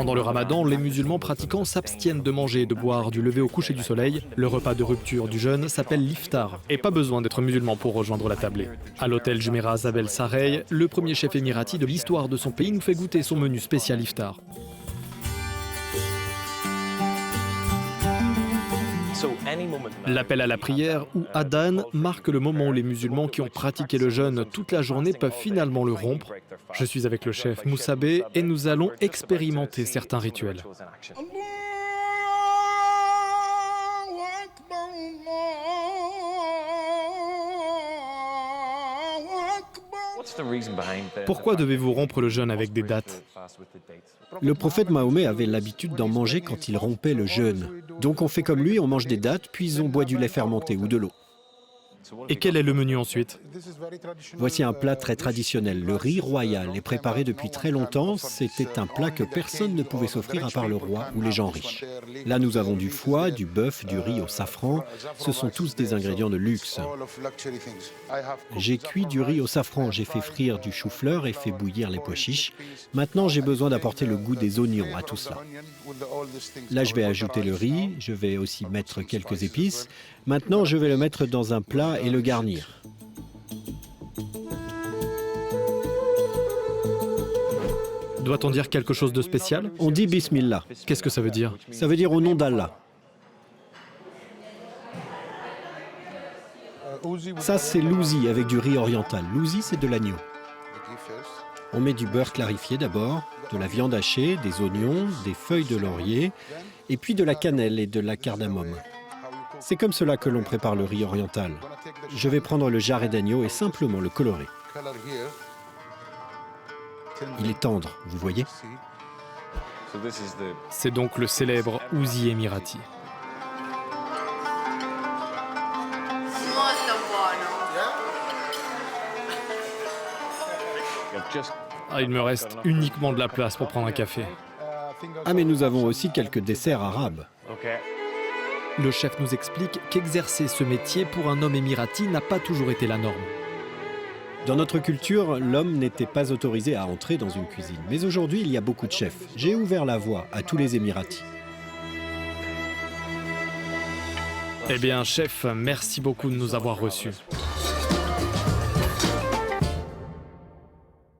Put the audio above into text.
Pendant le ramadan, les musulmans pratiquants s'abstiennent de manger et de boire du lever au coucher du soleil. Le repas de rupture du jeûne s'appelle l'iftar. Et pas besoin d'être musulman pour rejoindre la tablée. À l'hôtel Jumeirah Zabel Sarey, le premier chef émirati de l'histoire de son pays nous fait goûter son menu spécial iftar. L'appel à la prière, ou adhan, marque le moment où les musulmans qui ont pratiqué le jeûne toute la journée peuvent finalement le rompre. Je suis avec le chef Moussabé et nous allons expérimenter certains rituels. Pourquoi devez-vous rompre le jeûne avec des dattes? Le prophète Mahomet avait l'habitude d'en manger quand il rompait le jeûne. Donc on fait comme lui, on mange des dattes, puis on boit du lait fermenté ou de l'eau. Et quel est le menu ensuite? Voici un plat très traditionnel. Le riz royal est préparé depuis très longtemps. C'était un plat que personne ne pouvait s'offrir à part le roi ou les gens riches. Là, nous avons du foie, du bœuf, du riz au safran. Ce sont tous des ingrédients de luxe. J'ai cuit du riz au safran, j'ai fait frire du chou-fleur et fait bouillir les pois chiches. Maintenant, j'ai besoin d'apporter le goût des oignons à tout cela. Là, je vais ajouter le riz. Je vais aussi mettre quelques épices. Maintenant, je vais le mettre dans un plat et le garnir. Doit-on dire quelque chose de spécial? On dit Bismillah. Qu'est-ce que ça veut dire? Ça veut dire au nom d'Allah. Ça, c'est l'ouzi avec du riz oriental. L'ouzi, c'est de l'agneau. On met du beurre clarifié d'abord, de la viande hachée, des oignons, des feuilles de laurier, et puis de la cannelle et de la cardamome. C'est comme cela que l'on prépare le riz oriental. Je vais prendre le jarret d'agneau et simplement le colorer. Il est tendre, vous voyez? C'est donc le célèbre ouzi émirati. Ah, il me reste uniquement de la place pour prendre un café. Ah, mais nous avons aussi quelques desserts arabes. Le chef nous explique qu'exercer ce métier pour un homme émirati n'a pas toujours été la norme. Dans notre culture, l'homme n'était pas autorisé à entrer dans une cuisine. Mais aujourd'hui, il y a beaucoup de chefs. J'ai ouvert la voie à tous les Émiratis. Eh bien, chef, merci beaucoup de nous avoir reçus.